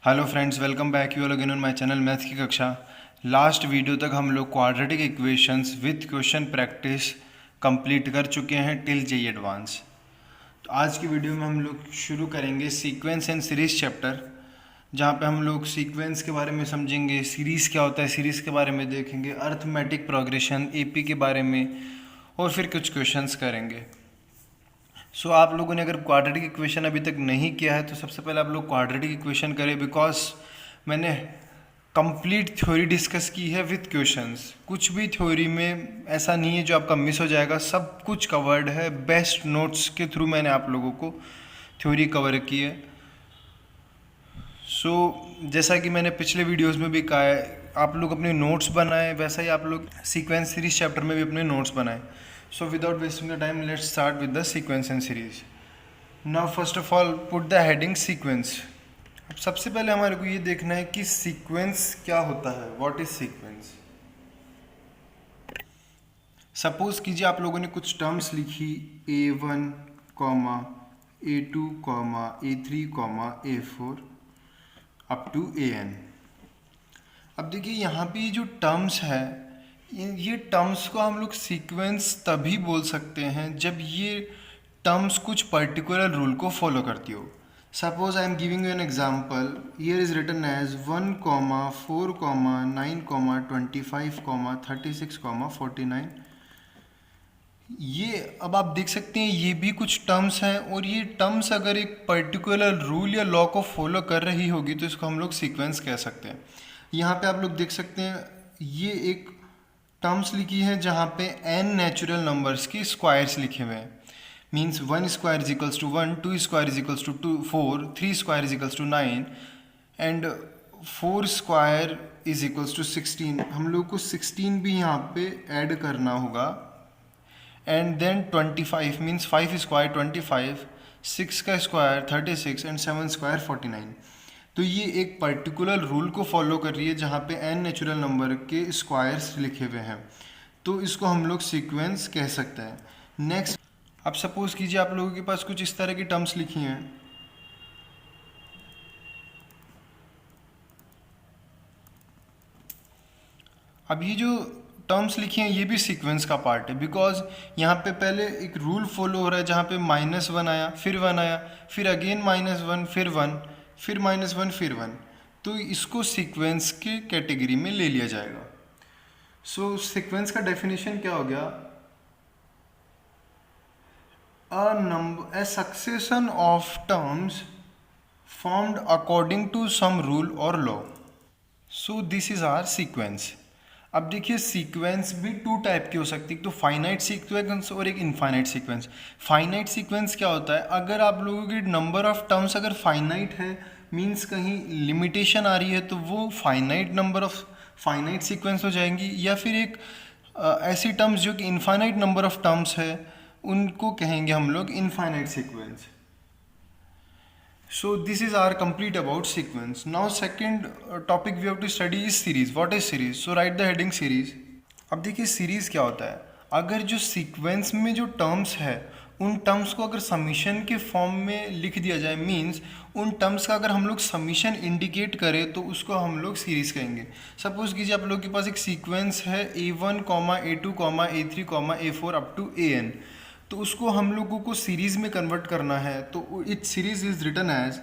Hello friends, welcome back you all again on my channel math की कक्षा। Last video तक हम लोग quadratic equations with question practice complete कर चुके हैं टिल जेई एडवांस। तो आज की वीडियो में हम लोग शुरू करेंगे सीक्वेंस एंड सीरीज चैप्टर, जहाँ पे हम लोग सीक्वेंस के बारे में समझेंगे, सीरीज़ क्या होता है सीरीज़ के बारे में देखेंगे, अर्थमेटिक प्रोग्रेशन एपी के बारे में, और फिर कुछ क्वेश्चंस करेंगे। सो आप लोगों ने अगर क्वाड्रेटिक इक्वेशन अभी तक नहीं किया है तो सबसे पहले आप लोग क्वाड्रेटिक इक्वेशन करें, बिकॉज मैंने कंप्लीट थ्योरी डिस्कस की है विथ क्वेश्चंस। कुछ भी थ्योरी में ऐसा नहीं है जो आपका मिस हो जाएगा, सब कुछ कवर्ड है। बेस्ट नोट्स के थ्रू मैंने आप लोगों को थ्योरी कवर की है। जैसा कि मैंने पिछले वीडियोस में भी कहा है, आप लोग अपने नोट्स बनाएं, वैसा ही आप लोग सीक्वेंस सीरीज चैप्टर में भी अपने नोट्स बनाएं। So without wasting the time, let's start with the sequence and series. Now first of all put the heading sequence. अब सबसे पहले हमारे को ये देखना है कि सीक्वेंस क्या होता है, व्हाट इज सीक्वेंस। सपोज कीजिए आप लोगों ने कुछ टर्म्स लिखी A1, A2, A3, A4 up to AN। अब देखिए यहाँ पे ये जो टर्म्स है, ये टर्म्स को हम लोग सीक्वेंस तभी बोल सकते हैं जब ये टर्म्स कुछ पर्टिकुलर रूल को फॉलो करती हो। Suppose I am giving you an example, here is written as 1, 4, 9, 25, 36, 49। ये अब आप देख सकते हैं ये भी कुछ टर्म्स हैं, और ये टर्म्स अगर एक पर्टिकुलर रूल या लॉ को फॉलो कर रही होगी तो इसको हम लोग सीक्वेंस कह सकते हैं। यहाँ पे आप लोग देख सकते हैं ये एक टर्म्स लिखी है जहाँ पे n नेचुरल नंबर्स की स्क्वायर्स लिखे हुए हैं। Means 1 square is equals to 1, 2 square is equals to 4, 3 square is equals to 9 and 4 square is equals to 16। हम लोग को 16 भी यहाँ पे ऐड करना होगा। एंड देन 25 मीन्स 5 स्क्वायर 25, 6 का स्क्वायर 36 एंड 7 स्क्वायर 49। तो ये एक पर्टिकुलर रूल को फॉलो कर रही है जहाँ पे n नेचुरल नंबर के स्क्वायर्स लिखे हुए हैं, तो इसको हम लोग सीक्वेंस कह सकते हैं। नेक्स्ट, अब सपोज कीजिए आप लोगों के पास कुछ इस तरह की टर्म्स लिखी हैं। अब ये जो टर्म्स लिखी हैं ये भी सीक्वेंस का पार्ट है, बिकॉज यहाँ पे पहले एक रूल फॉलो हो रहा है जहाँ पे -1 आया, फिर 1 आया, फिर अगेन -1, फिर 1, फिर -1, फिर 1। तो इसको सीक्वेंस के कैटेगरी में ले लिया जाएगा। सीक्वेंस का डेफिनेशन क्या हो गया? a succession of terms formed according to some rule or law. So this is our sequence. अब देखिए सीक्वेंस भी 2 टाइप की हो सकती है, तो फाइनाइट सीक्वेंस और एक इनफाइनाइट सीक्वेंस। फाइनाइट सीक्वेंस क्या होता है? अगर आप लोगों की नंबर ऑफ टर्म्स अगर फाइनाइट है, मींस कहीं लिमिटेशन आ रही है, तो वो finite number of finite sequence हो जाएंगी। या फिर एक ऐसी टर्म्स जो कि इनफाइनाइट नंबर ऑफ टर्म्स है, उनको कहेंगे हम लोग infinite sequence. So this is our complete about sequence. Now second topic we have to study is series. What is series? So write the heading series. अब देखिए series क्या होता है? अगर जो सीक्वेंस में जो टर्म्स है उन टर्म्स को अगर समीशन के फॉर्म में लिख दिया जाए, मीन्स उन टर्म्स का अगर हम लोग समीशन इंडिकेट करें तो उसको हम लोग सीरीज कहेंगे। सपोज कीजिए आप लोगों के पास एक सीक्वेंस है A1, A2, A3, A4 up to AN, तो उसको हम लोगों को सीरीज में कन्वर्ट करना है। तो it series is written as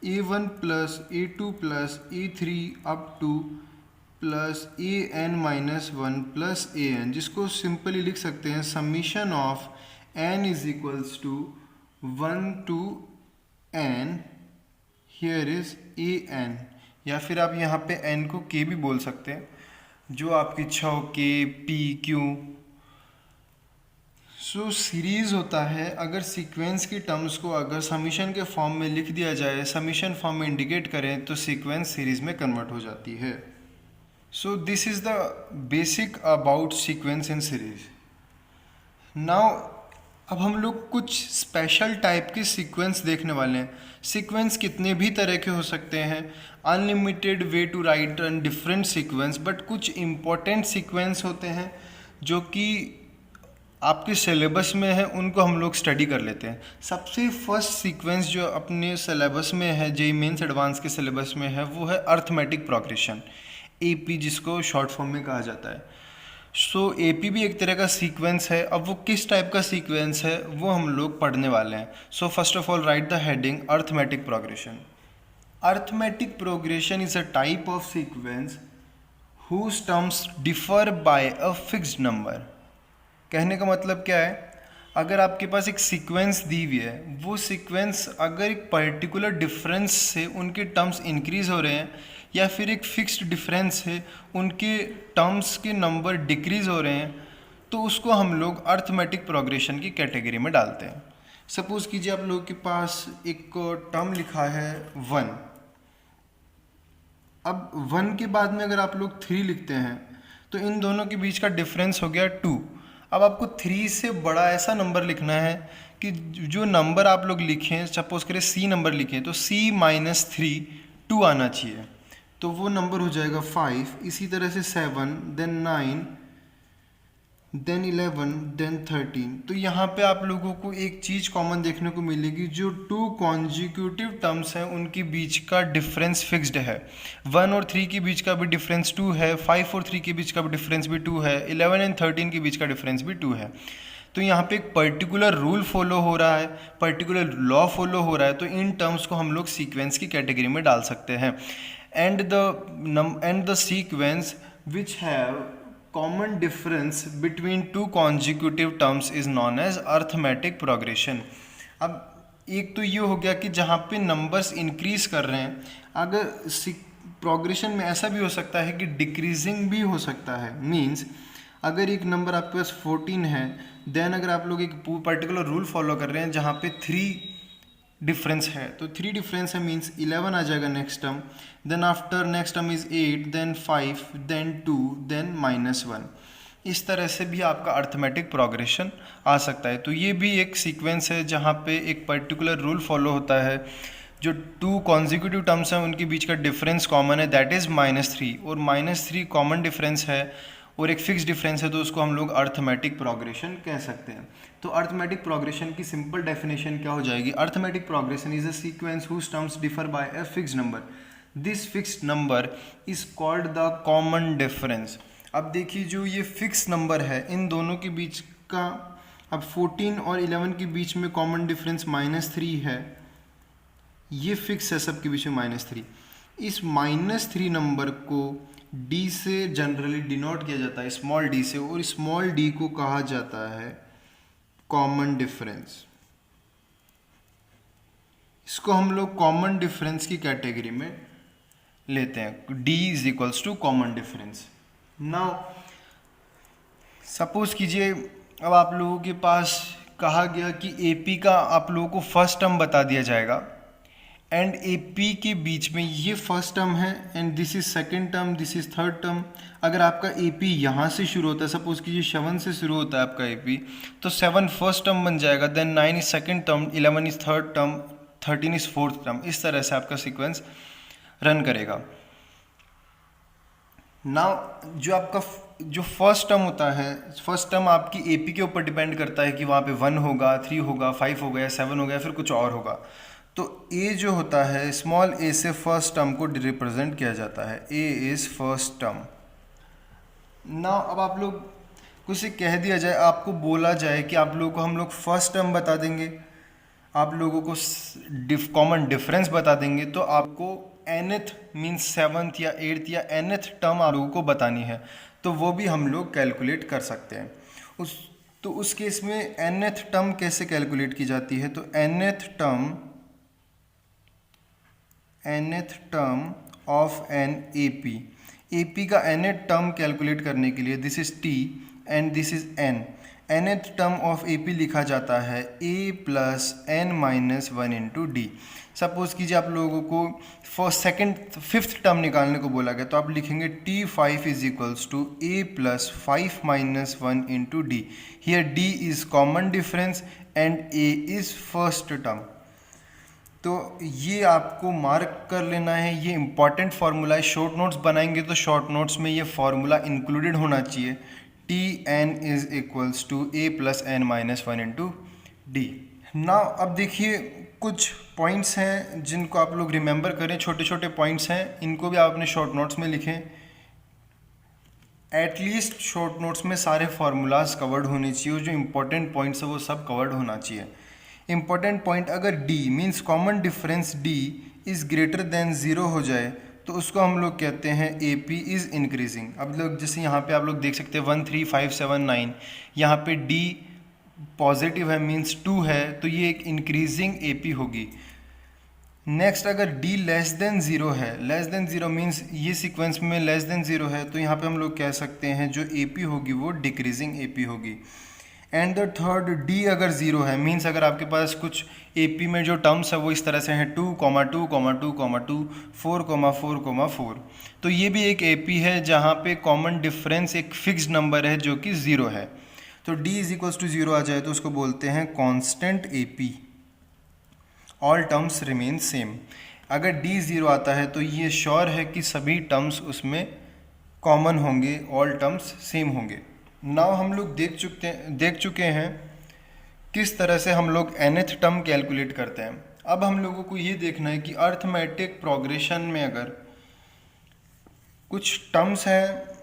A1 plus A2 plus A3 up to plus AN-1 plus AN, जिसको सिंपली लिख सकते हैं summation of n is equals to 1 to n, here is AN, या फिर आप यहाँ पे n को k भी बोल सकते हैं, जो आपकी इच्छा हो, k, p, q। सीरीज होता है अगर सीक्वेंस की टर्म्स को अगर समीशन के फॉर्म में लिख दिया जाए, समीशन फॉर्म में इंडिकेट करें, तो सीक्वेंस सीरीज में कन्वर्ट हो जाती है। This is the basic about sequence in series. Now अब हम लोग कुछ स्पेशल टाइप के सीक्वेंस देखने वाले हैं। सीक्वेंस कितने भी तरह के हो सकते हैं, unlimited way to write n different sequence, but कुछ इम्पोर्टेंट सीक्वेंस होते हैं जो कि आपके सिलेबस में है उनको हम लोग स्टडी कर लेते हैं। सबसे फर्स्ट सीक्वेंस जो अपने सिलेबस में है, जेईई मेंस एडवांस के सिलेबस में है, वो है अर्थमेटिक प्रोग्रेशन, एपी, जिसको शॉर्ट फॉर्म में कहा जाता है। सो एपी भी एक तरह का सीक्वेंस है। अब वो किस टाइप का सीक्वेंस है वो हम लोग पढ़ने वाले हैं। So first of all right the heading arithmetic progression. Arithmetic progression is a type of sequence whose terms differ by a fixed number। कहने का मतलब क्या है, अगर आपके पास एक सीक्वेंस दी हुई है, वो सीक्वेंस अगर एक पर्टिकुलर डिफरेंस से उनके टर्म्स इंक्रीज हो रहे हैं या फिर एक फिक्स्ड डिफरेंस है उनके टर्म्स के नंबर डिक्रीज हो रहे हैं, तो उसको हम लोग अर्थमेटिक प्रोग्रेशन की कैटेगरी में डालते हैं। सपोज कीजिए आप लोगों के पास एक टर्म लिखा है 1। अब 1 के बाद में अगर आप लोग 3 लिखते हैं तो इन दोनों के बीच का डिफरेंस हो गया 2। अब आपको 3 से बड़ा ऐसा नंबर लिखना है कि जो नंबर आप लोग लिखें, सपोज करें C नंबर लिखें, तो C - 3 2 आना चाहिए, तो वो नंबर हो जाएगा 5। इसी तरह से 7, देन 9, देन 11, देन 13। तो यहाँ पे आप लोगों को एक चीज़ कॉमन देखने को मिलेगी, जो 2 कॉन्जिक्यूटिव टर्म्स हैं उनके बीच का डिफरेंस फिक्स्ड है। 1 और 3 के बीच का भी डिफरेंस 2 है, 5 और 3 के बीच का भी डिफरेंस भी 2 है, 11 एंड 13 के बीच का डिफरेंस भी 2 है। तो यहाँ पे एक पर्टिकुलर रूल फॉलो हो रहा है, पर्टिकुलर लॉ फॉलो हो रहा है, तो इन टर्म्स को हम लोग सीक्वेंस की कैटेगरी में डाल सकते हैं। And the sequence which have common difference between two consecutive terms is known as arithmetic progression। अब एक तो ये हो गया कि जहाँ पे नंबर्स इंक्रीज कर रहे हैं, अगर प्रोग्रेशन में ऐसा भी हो सकता है कि डिक्रीजिंग भी हो सकता है। मींस अगर एक नंबर आपके पास 14 है, देन अगर आप लोग एक पर्टिकुलर रूल फॉलो कर रहे हैं जहाँ पे 3 डिफरेंस है, तो 3 डिफरेंस है मीन्स 11 आ जाएगा next term, then after next term is 8, then 5, then 2, then -1। इस तरह से भी आपका अर्थमेटिक प्रोग्रेशन आ सकता है। तो ये भी एक सीक्वेंस है जहाँ पे एक पर्टिकुलर रूल फॉलो होता है, जो 2 कॉन्जिक्यूटिव टर्म्स हैं उनके बीच का डिफरेंस कॉमन है, दैट इज़ -3, और -3 कॉमन डिफरेंस है और एक फिक्स डिफरेंस है, तो उसको हम लोग अर्थमेटिक प्रोग्रेशन कह सकते हैं। तो अर्थमेटिक प्रोग्रेशन की सिंपल डेफिनेशन क्या हो जाएगी, arithmetic progression is a sequence whose terms differ by a fixed number, this fixed number is called the common difference. अब देखिए जो ये फिक्स नंबर है इन दोनों के बीच का, अब 14 और 11 के बीच में कॉमन डिफरेंस -3 है, ये फिक्स है सबके बीच में -3। इस -3 नंबर को d से जनरली डिनोट किया जाता है, स्मॉल d से, और स्मॉल d को कहा जाता है कॉमन डिफरेंस। इसको हम लोग कॉमन डिफरेंस की कैटेगरी में लेते हैं, d = common difference. Now suppose कीजिए अब आप लोगों के पास कहा गया कि AP का आप लोगों को फर्स्ट टर्म बता दिया जाएगा, एंड AP के बीच में ये फर्स्ट टर्म है and this is second term, this is third term. अगर आपका AP यहाँ से शुरू होता है, सपोज कीजिए 7 से शुरू होता है आपका AP, तो 7 फर्स्ट टर्म बन जाएगा, then 9 is second term, 11 is third term, 13 is fourth term. इस तरह से आपका सीक्वेंस रन करेगा। नाउ जो आपका जो फर्स्ट टर्म होता है, फर्स्ट टर्म आपकी AP के ऊपर डिपेंड करता है कि वहाँ पे 1 होगा, 3 होगा, 5 होगा या 7 होगा या फिर कुछ और होगा। तो A जो होता है, स्मॉल a से फर्स्ट टर्म को रिप्रेजेंट किया जाता है, A is first term. Now अब आप लोग कुछ से कह दिया जाए, आपको बोला जाए कि आप लोगों को हम लोग फर्स्ट टर्म बता देंगे, आप लोगों को कॉमन डिफरेंस बता देंगे, तो आपको nth मीन्स 7th या 8th या nth टर्म आप लोगों को बतानी है, तो वो भी हम लोग कैलकुलेट कर सकते हैं। उस केस में nth टर्म कैसे कैलकुलेट की जाती है, तो nth term of an AP का nth टर्म कैलकुलेट करने के लिए this is T and this is N। nth term of AP लिखा जाता है A + n-1 × D। सपोज कीजिए आप लोगों को फिफ्थ टर्म निकालने को बोला गया, तो आप लिखेंगे T5 = A + 5-1 × D। Here D is common difference and A is first term. तो ये आपको मार्क कर लेना है, ये इंपॉर्टेंट फार्मूला है। शॉर्ट नोट्स बनाएंगे तो शॉर्ट नोट्स में ये फार्मूला इंक्लूडेड होना चाहिए। T N is equals to A plus N minus one into D. Now अब देखिए कुछ पॉइंट्स हैं जिनको आप लोग रिमेंबर करें, छोटे छोटे पॉइंट्स हैं, इनको भी आप अपने शॉर्ट नोट्स में लिखें। एटलीस्ट शॉर्ट नोट्स में सारे फार्मूलाज कवर्ड होने चाहिए, जो इंपॉर्टेंट पॉइंट्स है वो सब कवर्ड होना चाहिए। इंपॉर्टेंट पॉइंट अगर D means common difference D is greater than zero हो जाए तो उसको हम लोग कहते हैं ए पी इज़ इंक्रीजिंग। अब लोग जैसे यहाँ पे आप लोग देख सकते हैं 1 3 5 7 9, यहाँ पे डी पॉजिटिव है मीन्स 2 है, तो ये एक इंक्रीजिंग ए पी होगी। नेक्स्ट अगर d लेस देन ज़ीरो है, लेस देन ज़ीरो मीन्स ये सीक्वेंस में लेस देन ज़ीरो है, तो यहाँ पे हम लोग कह सकते हैं जो ए पी होगी वो डिक्रीजिंग ए पी होगी। एंड द थर्ड d अगर ज़ीरो है मीन्स अगर आपके पास कुछ ए पी में जो टर्म्स है वो इस तरह से हैं 2, 2, 2, 2, 4, 4, 4, तो ये भी एक ए पी है जहाँ पे कॉमन डिफरेंस एक फिक्स्ड नंबर है जो कि ज़ीरो है। तो d is equals to zero आ जाए तो उसको बोलते हैं constant A P, all terms remain same. अगर d ज़ीरो आता है तो ये श्योर है कि सभी टर्म्स उसमें कॉमन होंगे, ऑल टर्म्स सेम होंगे। नाउ हम लोग देख चुके हैं किस तरह से हम लोग nth टर्म कैलकुलेट करते हैं। अब हम लोगों को ये देखना है कि अर्थमेटिक प्रोग्रेशन में अगर कुछ टर्म्स हैं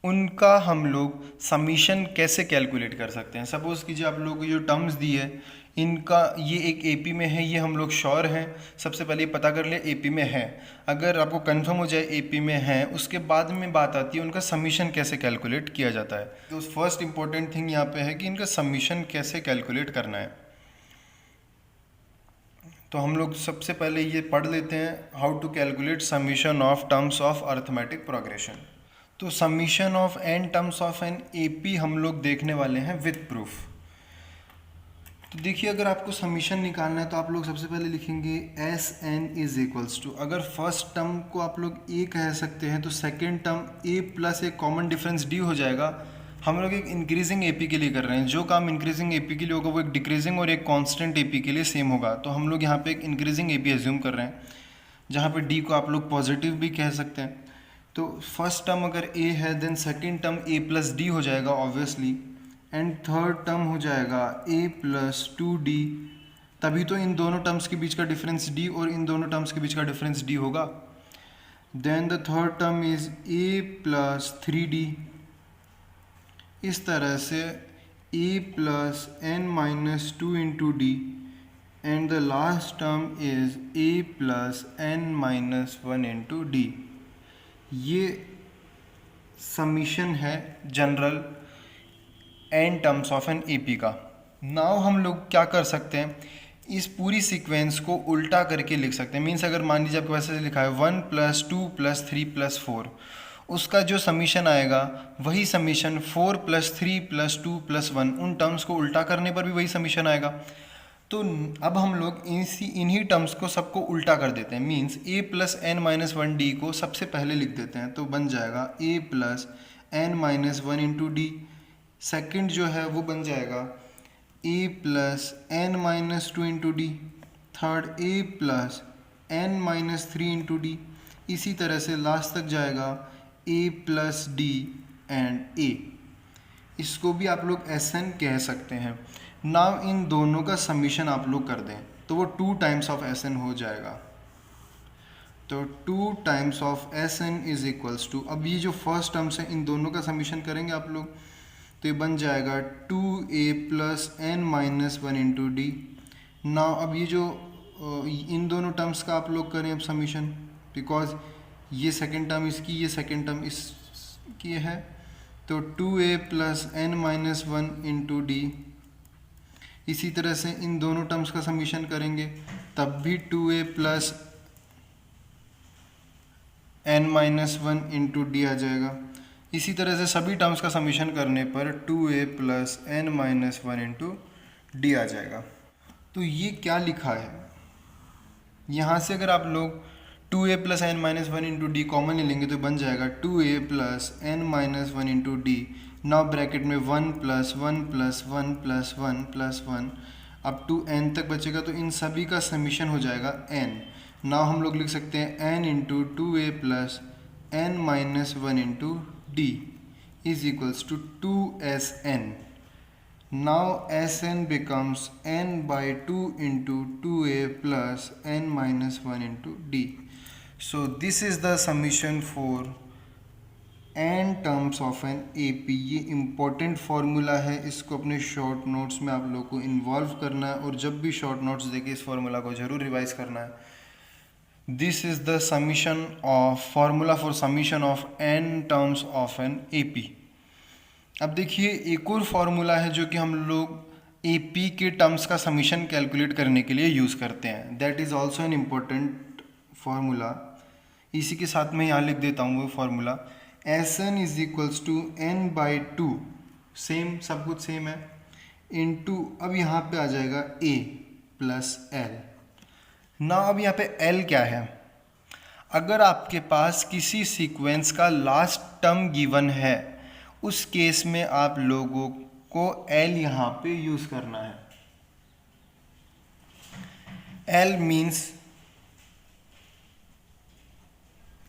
उनका हम लोग समीशन कैसे कैलकुलेट कर सकते हैं। सपोज़ कीजिए आप लोगों को जो टर्म्स दी है इनका ये एक एपी में है, ये हम लोग श्योर हैं, सबसे पहले पता कर ले एपी में है। अगर आपको कंफर्म हो जाए एपी में है, उसके बाद में बात आती है उनका समीशन कैसे कैलकुलेट किया जाता है। तो फर्स्ट इंपॉर्टेंट थिंग यहाँ पे है कि इनका समीशन कैसे कैलकुलेट करना है। तो हम लोग सबसे पहले ये पढ़ लेते हैं how to calculate summation of terms of arithmetic progression. तो summation of N terms of an AP हम लोग देखने वाले हैं विथ प्रूफ। तो देखिए अगर आपको समीशन निकालना है तो आप लोग सबसे पहले लिखेंगे S N is equals to, अगर फर्स्ट टर्म को आप लोग ए कह सकते हैं तो सेकेंड टर्म ए प्लस एक कॉमन डिफरेंस डी हो जाएगा। हम लोग एक इंक्रीजिंग एपी के लिए कर रहे हैं, जो काम इंक्रीजिंग एपी के लिए होगा वो एक डिक्रीजिंग और एक कांस्टेंट एपी के लिए सेम होगा। तो हम लोग यहाँ पे एक इंक्रीजिंग एपी एज्यूम कर रहे हैं जहाँ पे डी को आप लोग पॉजिटिव भी कह सकते हैं। तो फर्स्ट टर्म अगर ए है then second term A plus D हो जाएगा ऑब्वियसली, एंड थर्ड टर्म हो जाएगा ए प्लस 2d। तभी तो इन दोनों टर्म्स के बीच का डिफरेंस d और इन दोनों टर्म्स के बीच का डिफरेंस d होगा। Then the third term is a plus 3d। इस तरह से a plus n minus 2 into D, and the last term is a plus n minus 1 into D. ये समीशन है general n terms of an AP का। Now हम लोग क्या कर सकते हैं, इस पूरी सीक्वेंस को उल्टा करके लिख सकते हैं। मीन्स अगर मान लीजिए आपके पास ऐसे लिखा है 1 + 2 + 3 + 4, उसका जो समीशन आएगा वही समीशन 4 + 3 + 2 + 1, उन टर्म्स को उल्टा करने पर भी वही समीशन आएगा। तो अब हम लोग इन्हीं टर्म्स को सबको उल्टा कर देते हैं। Means a plus n minus 1d को सबसे पहले लिख देते हैं, तो बन जाएगा a plus n minus 1 into D. Second जो है वो बन जाएगा a plus n minus 2 into D. Third a plus n minus 3 into D. इसी तरह से लास्ट तक जाएगा a plus d and a। इसको भी आप लोग Sn कह सकते हैं। नाउ इन दोनों का समीशन आप लोग कर दें तो वो 2 टाइम्स ऑफ Sn हो जाएगा। तो 2 times of Sn is equals to, अब ये जो फर्स्ट टर्म्स है इन दोनों का समीशन करेंगे आप लोग तो ये बन जाएगा 2a plus n minus 1 into D. Now अब ये जो इन दोनों टर्म्स का आप लोग करें अब समीशन, बिकॉज ये सेकेंड टर्म इसकी, ये सेकेंड टर्म इसकी है, तो 2a plus n minus 1 into D. इसी तरह से इन दोनों टर्म्स का समीशन करेंगे तब भी 2a plus n minus 1 into D आ जाएगा। इसी तरह से सभी टर्म्स का समीशन करने पर 2a plus n minus 1 into D आ जाएगा। तो ये क्या लिखा है, यहाँ से अगर आप लोग 2a plus n minus 1 into D common ले लेंगे तो बन जाएगा 2a plus n minus 1 into D now bracket में 1 plus 1 plus 1 plus 1 plus 1 up to n तक बचेगा, तो इन सभी का समीशन हो जाएगा n। नाउ हम लोग लिख सकते हैं n into 2a plus n minus 1 into D is equals to 2sn। Now sn becomes n by 2 into 2a plus n minus 1 into d. So this is the summation for n terms of an AP। ये important formula है, इसको अपने short notes में आप लोगों को involve करना है और जब भी शॉर्ट नोट्स देखे इस फार्मूला को ज़रूर रिवाइज करना है। This is the summation of formula for summation of n terms of an AP। अब देखिए एक और फार्मूला है जो कि हम लोग AP के टर्म्स का समीशन कैलकुलेट करने के लिए यूज़ करते हैं। That is also an important formula. इसी के साथ मैं यहाँ लिख देता हूँ वो formula, Sn is equals to n by 2, same सब कुछ सेम है, इनटू अब यहाँ पे आ जाएगा a प्लस l। ना अब यहाँ पे l क्या है, अगर आपके पास किसी सीक्वेंस का लास्ट टर्म गिवन है उस केस में आप लोगों को l यहाँ पे यूज करना है। l means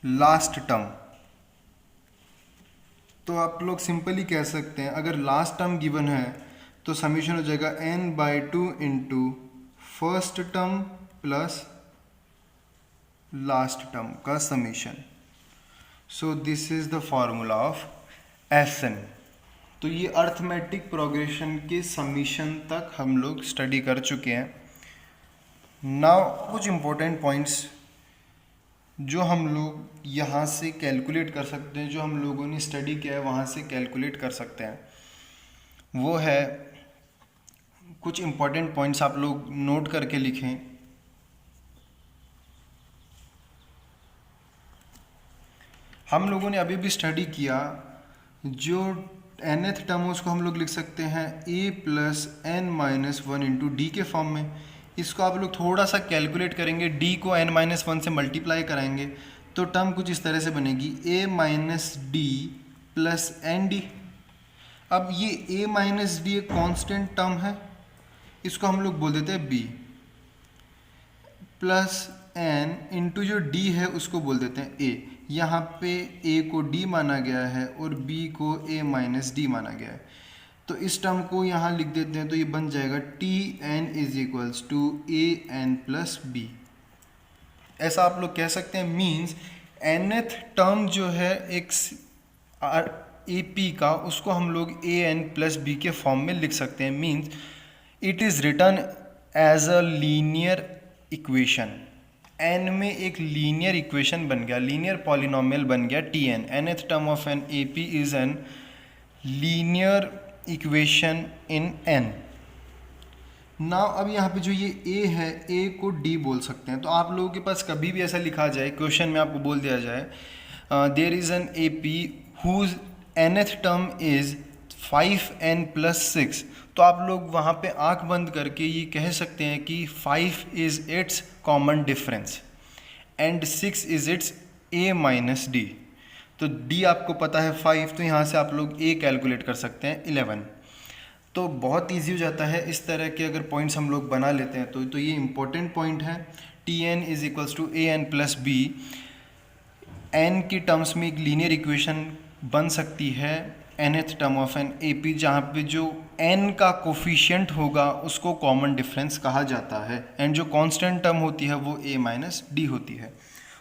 last term. तो आप लोग सिंपली कह सकते हैं अगर लास्ट टर्म गिवन है तो समीशन हो जाएगा n by 2 into first term plus last term का समीशन। So this is the formula of Sn। तो ये अर्थमेटिक प्रोग्रेशन के समीशन तक हम लोग स्टडी कर चुके हैं। नाउ कुछ इम्पोर्टेंट पॉइंट्स जो हम लोग यहाँ से कैलकुलेट कर सकते हैं, जो हम लोगों ने स्टडी किया है वहाँ से कैलकुलेट कर सकते हैं, वो है कुछ इम्पोर्टेंट पॉइंट्स आप लोग नोट करके लिखें। हम लोगों ने अभी भी स्टडी किया जो nth टर्म है उसको हम लोग लिख सकते हैं a plus n minus 1 into D के फॉर्म में। इसको आप लोग थोड़ा सा कैलकुलेट करेंगे, d को n माइनस 1 से मल्टीप्लाई कराएंगे तो टर्म कुछ इस तरह से बनेगी a minus D plus n D. अब ये a माइनस डी एक कॉन्स्टेंट टर्म है, इसको हम लोग बोल देते हैं b, प्लस n इंटू जो d है उसको बोल देते हैं a। यहाँ पे a को d माना गया है और b को a माइनस डी माना गया है, तो इस टर्म को यहाँ लिख देते हैं तो ये बन जाएगा Tn is equals to an plus B. ऐसा आप लोग कह सकते हैं। मीन्स nth टर्म जो है एक AP का उसको हम लोग an प्लस बी के फॉर्म में लिख सकते हैं। Means it is return as a linear equation. n में एक लीनियर इक्वेशन बन गया, लीनियर पॉलिनोमियल बन गया Tn। nth term of an AP is an linear equation in n। Now अब यहाँ पे जो ये a है, a को d बोल सकते हैं। तो आप लोगों के पास कभी भी ऐसा लिखा जाए, क्वेश्चन में आपको बोल दिया जाए there is an AP whose nth term is 5n plus 6, तो आप लोग वहाँ पे आंख बंद करके ये कह सकते हैं कि 5 is it's common difference and 6 is it's a minus D. तो d आपको पता है 5, तो यहाँ से आप लोग a कैलकुलेट कर सकते हैं 11। तो बहुत इजी हो जाता है। इस तरह के अगर पॉइंट्स हम लोग बना लेते हैं तो ये इम्पोर्टेंट पॉइंट है। Tn is equals to an plus B. n की टर्म्स में एक लीनियर इक्वेशन बन सकती है nth term of an AP, जहाँ पे जो n का कोफिशिएंट होगा उसको कॉमन डिफरेंस कहा जाता है एंड जो कांस्टेंट टर्म होती है वो a माइनस डी होती है।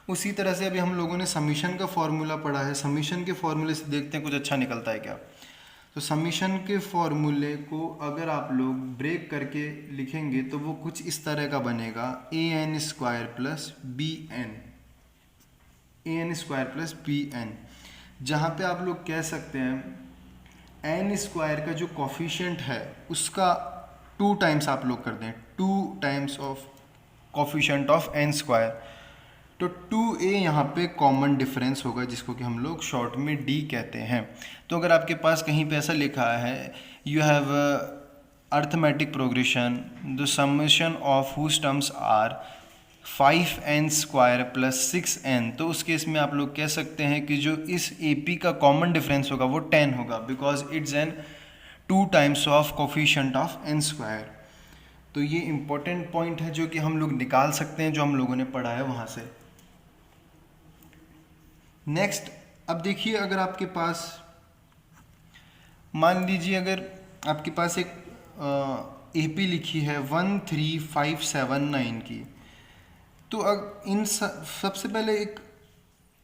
उसी तरह से अभी हम लोगों ने समीशन का फॉर्मूला पढ़ा है। समीशन के फॉर्मूले से देखते हैं कुछ अच्छा निकलता है क्या। तो समीशन के फॉर्मूले को अगर आप लोग ब्रेक करके लिखेंगे तो वो कुछ इस तरह का बनेगा an square plus B n, an square plus B n, जहाँ पे आप लोग कह सकते हैं n स्क्वायर का जो कॉफिशिएंट है उसका 2 टाइम्स आप लोग कर दें, 2 times of coefficient of n square, तो 2a यहाँ पे कॉमन डिफरेंस होगा जिसको कि हम लोग शॉर्ट में d कहते हैं। तो अगर आपके पास कहीं पे ऐसा लिखा है you have arithmetic progression the summation of whose terms are 5n² plus 6n, तो उस केस में आप लोग कह सकते हैं कि जो इस AP का कॉमन डिफरेंस होगा वो 10 होगा, because it's an 2 times of coefficient of n²। तो ये इम्पोर्टेंट पॉइंट है जो कि हम लोग निकाल सकते हैं, जो हम लोगों ने पढ़ा है वहाँ से। नेक्स्ट, अब देखिए, अगर आपके पास मान लीजिए अगर आपके पास एक AP लिखी है 13579 की, तो अब इन सबसे पहले एक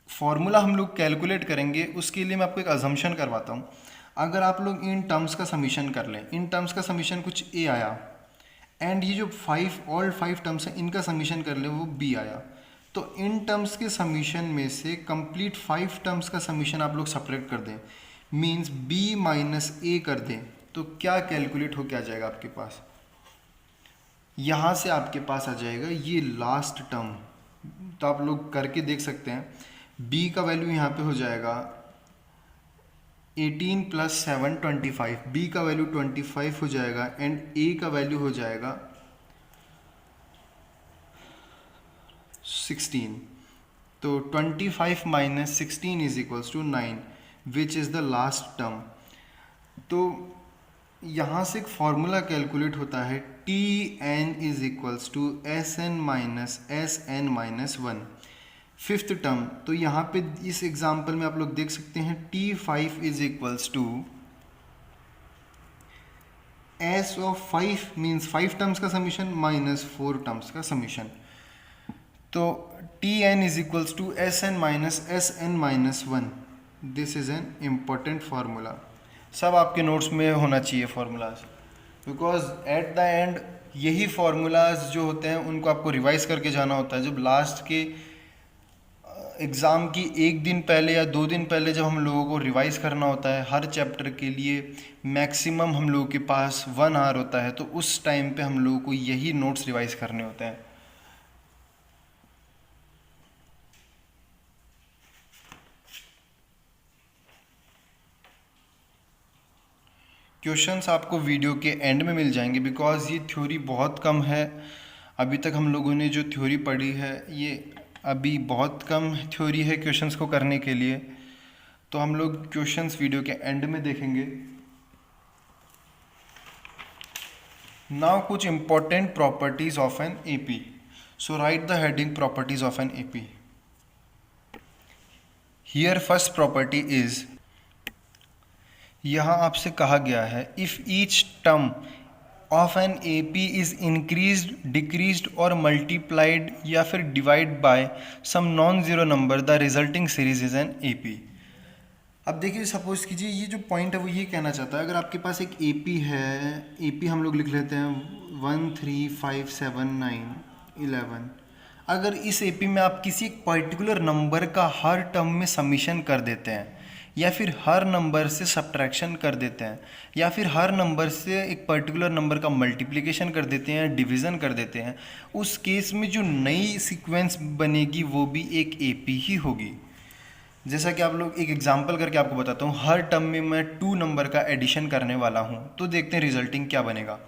फॉर्मूला हम लोग कैलकुलेट करेंगे। उसके लिए मैं आपको एक अजम्पशन करवाता हूँ। अगर आप लोग इन टर्म्स का समीशन कर लें, इन टर्म्स का समीशन कुछ A आया, एंड ये जो ऑल 5 टर्म्स हैं इनका समीशन कर लें वो B आया, तो इन टर्म्स के समीशन में से कंप्लीट 5 टर्म्स का समीशन आप लोग सपरेट कर दें, मीन्स B माइनस A कर दें, तो क्या कैलकुलेट हो क्या जाएगा आपके पास? यहाँ से आपके पास आ जाएगा ये लास्ट टर्म। तो आप लोग करके देख सकते हैं, B का वैल्यू यहाँ पे हो जाएगा 18 प्लस 7 25, B का वैल्यू 25 हो जाएगा, एंड A का वैल्यू हो जाएगा 16। तो 25 minus 16 is equals to 9, which is the last term. तो यहाँ से एक फॉर्मूला कैलकुलेट होता है, Tn is equals to Sn minus Sn minus 1, fifth term. तो यहाँ पे इस एग्जाम्पल में आप लोग देख सकते हैं T5 is equals to S of 5 means 5 terms का समीशन माइनस 4 टर्म्स का समीशन। तो Tn is equals to Sn minus Sn minus 1। This is an important formula, सब आपके नोट्स में होना चाहिए formulas, because at the end यही formulas जो होते हैं उनको आपको रिवाइज करके जाना होता है। जब लास्ट के एग्ज़ाम की एक दिन पहले या 2 दिन पहले जब हम लोगों को रिवाइज करना होता है हर चैप्टर के लिए, मैक्सिमम हम लोगों के पास 1 आवर होता है, तो उस टाइम पे हम लोगों को यही नोट्स रिवाइज करने होते हैं। क्वेश्चंस आपको वीडियो के एंड में मिल जाएंगे, बिकॉज ये थ्योरी बहुत कम है। अभी तक हम लोगों ने जो थ्योरी पढ़ी है ये अभी बहुत कम थ्योरी है क्वेश्चंस को करने के लिए, तो हम लोग क्वेश्चंस वीडियो के एंड में देखेंगे। नाउ कुछ important properties of an AP। So right the heading properties of an AP। Here first property is, यहाँ आपसे कहा गया है if each term of an AP is increased, decreased और मल्टीप्लाइड या फिर divide by some non zero number, the resulting series is an AP। अब देखिए, सपोज कीजिए ये जो पॉइंट है वो ये कहना चाहता है, अगर आपके पास एक AP है, AP हम लोग लिख लेते हैं 1 3 5 7 9 11। अगर इस AP में आप किसी एक पर्टिकुलर नंबर का हर टर्म में समीशन कर देते हैं, या फिर हर नंबर से सब्ट्रैक्शन कर देते हैं, या फिर हर नंबर से एक पर्टिकुलर नंबर का मल्टीप्लिकेशन कर देते हैं, डिवीज़न कर देते हैं, उस केस में जो नई सीक्वेंस बनेगी वो भी एक AP ही होगी। जैसा कि आप लोग एक एग्जांपल करके आपको बताता हूँ, हर टर्म में मैं 2 नंबर का एडिशन करने वाला हूँ, तो देखते हैं रिजल्टिंग क्या बनेगा।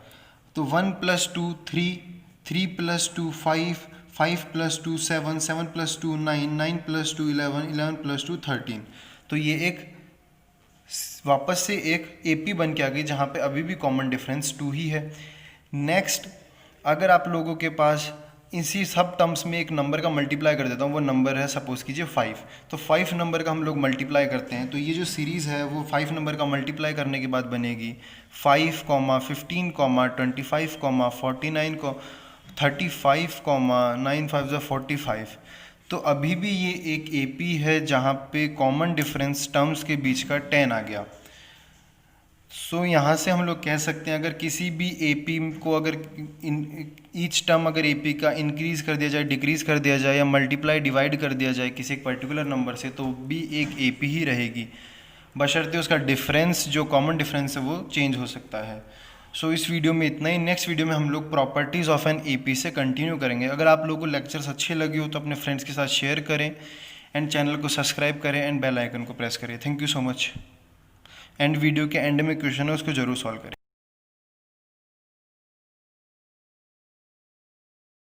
तो 1 + 2 3, 3 + 2 5, 5 + 2 7, 7 + 2 9, 9 + 2 11, 11 + 2 13। तो ये एक वापस से एक AP बन के आ गई, जहाँ पे अभी भी कॉमन डिफरेंस 2 ही है। नेक्स्ट, अगर आप लोगों के पास इसी सब टर्म्स में एक नंबर का मल्टीप्लाई कर देता हूँ, वो नंबर है सपोज कीजिए 5, तो 5 नंबर का हम लोग मल्टीप्लाई करते हैं, तो ये जो सीरीज़ है वो 5 नंबर का मल्टीप्लाई करने के बाद बनेगी 5, 15, 25, 49, 35, 9 5 45। तो अभी भी ये एक AP है जहाँ पे कॉमन डिफरेंस टर्म्स के बीच का 10 आ गया। सो यहाँ से हम लोग कह सकते हैं, अगर किसी भी AP को अगर ईच टर्म अगर AP का इंक्रीज़ कर दिया जाए, डिक्रीज़ कर दिया जाए, या मल्टीप्लाई डिवाइड कर दिया जाए किसी एक पर्टिकुलर नंबर से, तो भी एक AP ही रहेगी, बशर्ते उसका डिफरेंस जो कॉमन डिफरेंस है वो चेंज हो सकता है। सो इस वीडियो में इतना ही। नेक्स्ट वीडियो में हम लोग प्रॉपर्टीज़ ऑफ एन AP से कंटिन्यू करेंगे। अगर आप लोगों को लेक्चर्स अच्छे लगे हो तो अपने फ्रेंड्स के साथ शेयर करें, एंड चैनल को सब्सक्राइब करें, एंड बेल आइकन को प्रेस करें। Thank you so much. And video के एंड में क्वेश्चन है उसको जरूर सॉल्व करें।